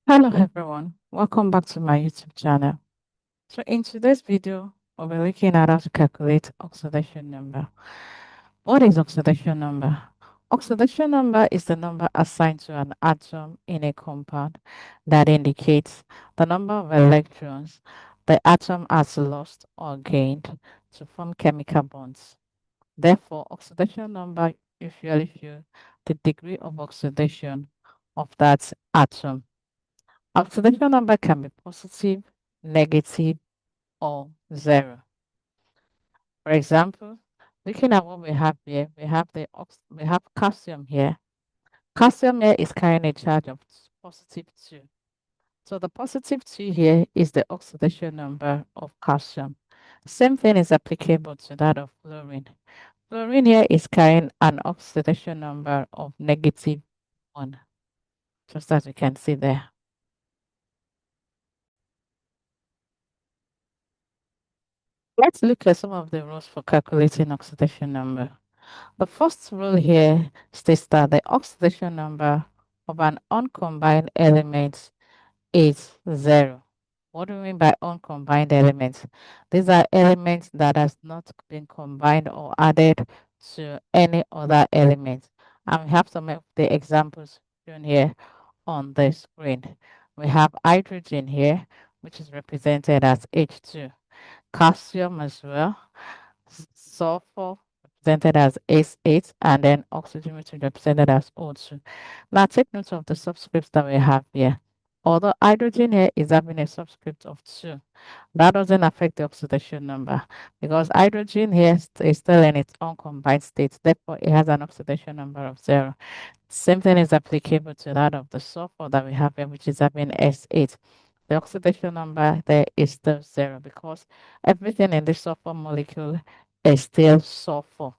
Hello everyone, welcome back to my YouTube channel. So in today's video, we'll be looking at how to calculate oxidation number. What is oxidation number? Oxidation number is the number assigned to an atom in a compound that indicates the number of electrons the atom has lost or gained to form chemical bonds. Therefore, oxidation number usually shows the degree of oxidation of that atom. Oxidation number can be positive, negative, or zero. For example, looking at what we have here, we have calcium here. Calcium here is carrying a charge of positive 2. So the positive 2 here is the oxidation number of calcium. Same thing is applicable to that of fluorine. Fluorine here is carrying an oxidation number of negative 1, just as you can see there. Let's look at some of the rules for calculating oxidation number. The first rule here states that the oxidation number of an uncombined element is 0. What do we mean by uncombined elements? These are elements that has not been combined or added to any other element. And we have some of the examples shown here on the screen. We have hydrogen here, which is represented as H2, calcium as well, sulfur represented as S8, and then oxygen, which is represented as O2. Now take note of the subscripts that we have here. Although hydrogen here is having a subscript of 2, that doesn't affect the oxidation number because hydrogen here is still in its uncombined state. Therefore, it has an oxidation number of 0. Same thing is applicable to that of the sulfur that we have here, which is having S8. The oxidation number there is still 0 because everything in the sulfur molecule is still sulfur.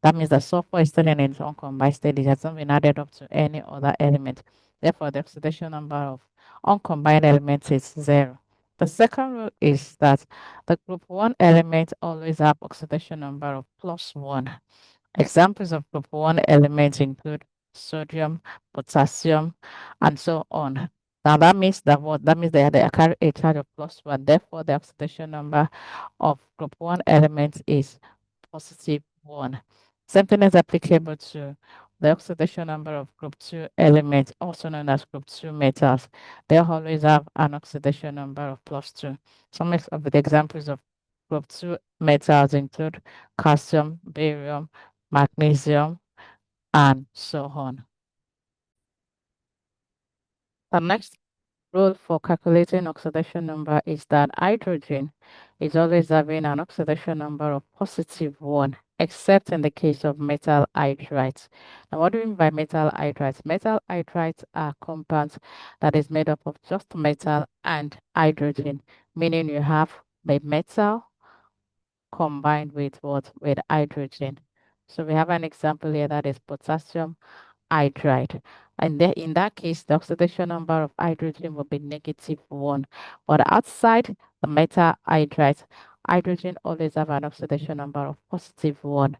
That means the sulfur is still in its uncombined state. It has not been added up to any other element. Therefore, the oxidation number of uncombined elements is 0. The second rule is that the group 1 element always have oxidation number of +1. Examples of group 1 elements include sodium, potassium, and so on. Now that means that what that means they carry a charge of +1. Therefore, the oxidation number of group 1 element is positive 1. Same thing is applicable to the oxidation number of group 2 elements, also known as group 2 metals. They always have an oxidation number of +2. Some of the examples of group 2 metals include calcium, barium, magnesium, and so on. The next rule for calculating oxidation number is that hydrogen is always having an oxidation number of positive 1, except in the case of metal hydrides. Now, what do we mean by metal hydrides? Metal hydrides are compounds that is made up of just metal and hydrogen, meaning you have the metal combined with what? With hydrogen. So we have an example here that is potassium hydride. And in that case, the oxidation number of hydrogen will be -1. But outside the metal hydride, hydrogen always have an oxidation number of +1.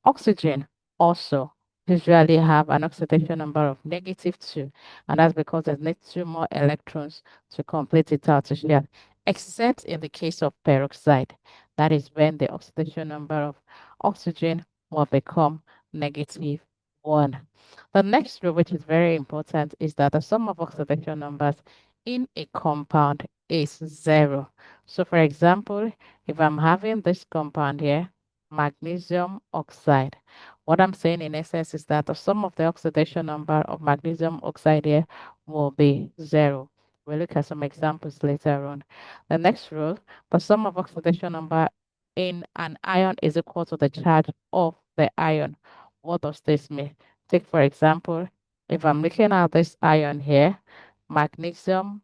Oxygen also usually have an oxidation number of -2, and that's because there's need 2 more electrons to complete it out to share, except in the case of peroxide. That is when the oxidation number of oxygen will become -1. The next rule, which is very important, is that the sum of oxidation numbers in a compound is 0. So, for example, if I'm having this compound here, magnesium oxide. What I'm saying in essence is that the sum of the oxidation number of magnesium oxide here will be 0. We'll look at some examples later on. The next rule, the sum of oxidation number in an ion is equal to the charge of the ion. What does this mean? Take, for example, if I'm looking at this ion here, magnesium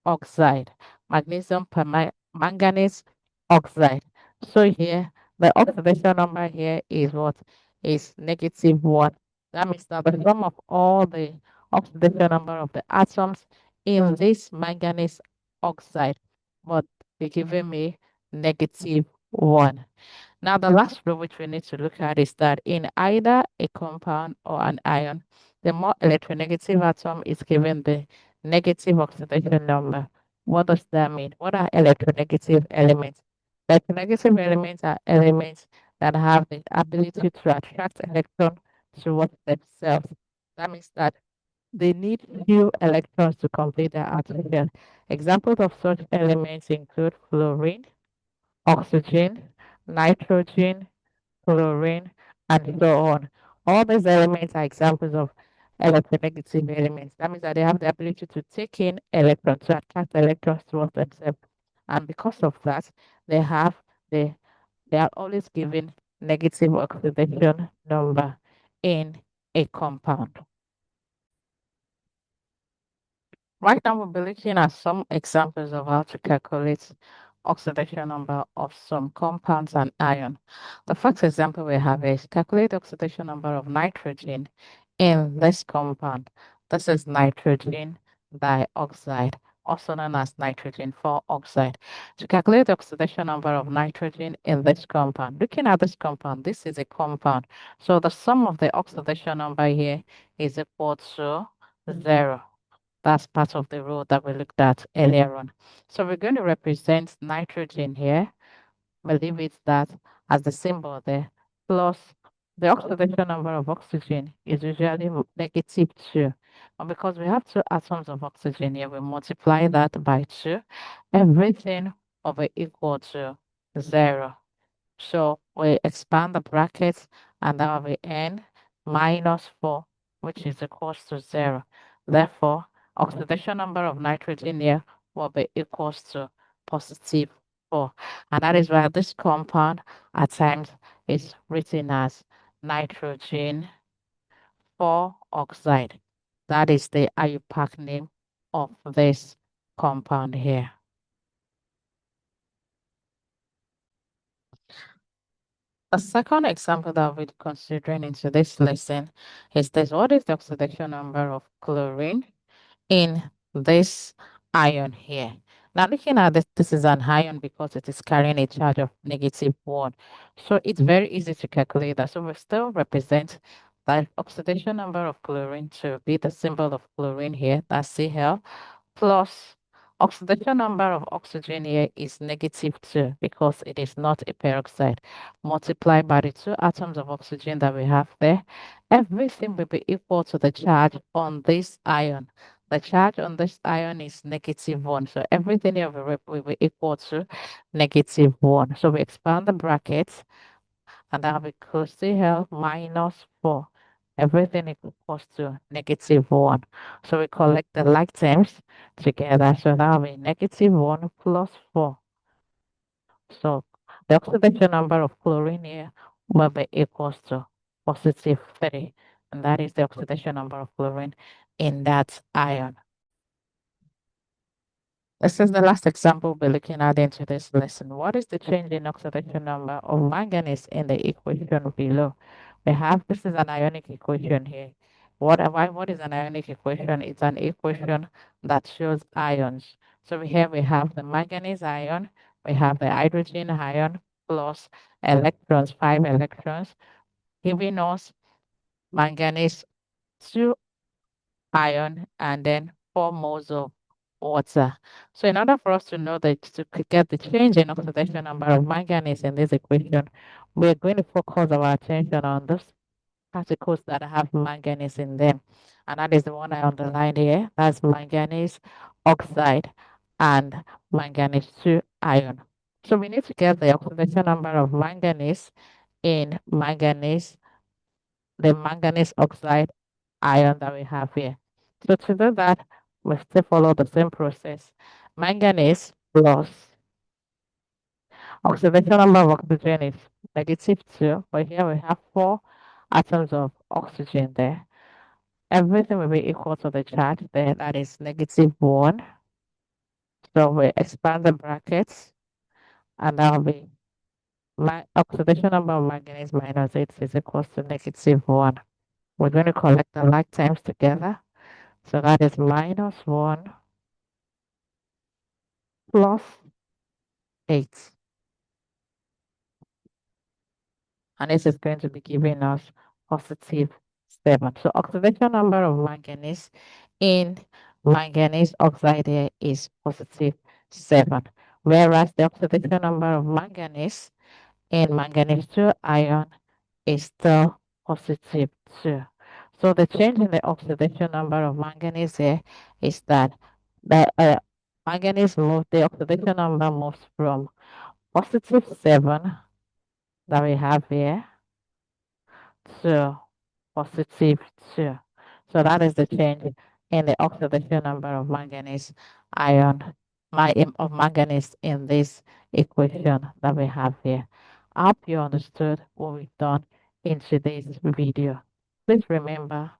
oxide, magnesium manganese oxide. So here, the oxidation number here is what? Is -1. That means that the sum of all the oxidation number of the atoms in this manganese oxide would be giving me -1. Now, the last rule which we need to look at is that in either a compound or an ion, the more electronegative atom is given the negative oxidation number. What does that mean? What are electronegative elements? Electronegative elements are elements that have the ability to attract electrons towards themselves. That means that they need few electrons to complete their attraction. Examples of such elements include fluorine, oxygen, nitrogen, chlorine, and so on. All these elements are examples of electronegative elements. That means that they have the ability to take in electrons, to attract electrons towards themselves. And because of that, they have the they are always given negative oxidation number in a compound. Right now, we'll be looking at some examples of how to calculate oxidation number of some compounds and ion. The first example we have is calculate oxidation number of nitrogen in this compound. This is nitrogen dioxide, also known as nitrogen 4 oxide. To calculate the oxidation number of nitrogen in this compound, looking at this compound, this is a compound. So the sum of the oxidation number here is equal to 0. That's part of the rule that we looked at earlier on. So we're going to represent nitrogen here. We'll leave it that as the symbol there, plus the oxidation number of oxygen is usually negative 2. And because we have two atoms of oxygen here, we multiply that by 2. Everything will be equal to 0. So we expand the brackets and that will be n minus 4, which is equals to 0. Therefore, oxidation number of nitrogen here will be equals to positive 4. And that is why this compound at times is written as nitrogen 4 oxide. That is the IUPAC name of this compound here. A second example that we're considering into this lesson is this. What is the oxidation number of chlorine in this ion here? Now looking at this, this is an ion because it is carrying a charge of -1. So it's very easy to calculate that. So we still represent the oxidation number of chlorine to be the symbol of chlorine here, that's Cl, plus oxidation number of oxygen here is -2 because it is not a peroxide. Multiplied by the two atoms of oxygen that we have there, everything will be equal to the charge on this ion. The charge on this ion is -1. So everything here will be equal to -1. So we expand the brackets and that will be close to Cl minus 4. Everything is equals to -1. So we collect the like terms together. So that will be -1 plus 4. So the oxidation number of chlorine here will be equals to +3. And that is the oxidation number of chlorine in that ion. This is the last example we'll be looking at into this lesson. What is the change in oxidation number of manganese in the equation below? We have, this is an ionic equation here. What is an ionic equation? It's an equation that shows ions. So here we have the manganese ion, we have the hydrogen ion plus electrons, 5 electrons, giving us manganese 2 ion and then 4 moles of water. So in order for us to know that to get the change in oxidation number of manganese in this equation, we're going to focus our attention on those particles that have manganese in them. And that is the one I underlined here. That's manganese oxide and manganese 2 ion. So we need to get the oxidation number of manganese in the manganese oxide ion that we have here. So to do that, we still follow the same process. Manganese plus oxidation number of oxygen is -2, but here we have 4 atoms of oxygen there. Everything will be equal to the charge there, that is -1. So we expand the brackets, and that will be my oxidation number of manganese minus 8 is equals to -1. We're going to collect the like terms together. So that is -1 plus 8. And this is going to be giving us +7. So oxidation number of manganese in manganese oxide here is positive 7, whereas the oxidation number of manganese in manganese 2 ion is still positive 2. So the change in the oxidation number of manganese here is that the manganese moves, the oxidation number moves from positive 7 that we have here to positive 2. So that is the change in the oxidation number of manganese ion, of manganese in this equation that we have here. I hope you understood what we've done in today's video. Please remember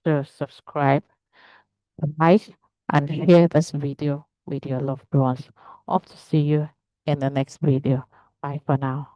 to subscribe, like, and share this video with your loved ones. Hope to see you in the next video. Bye for now.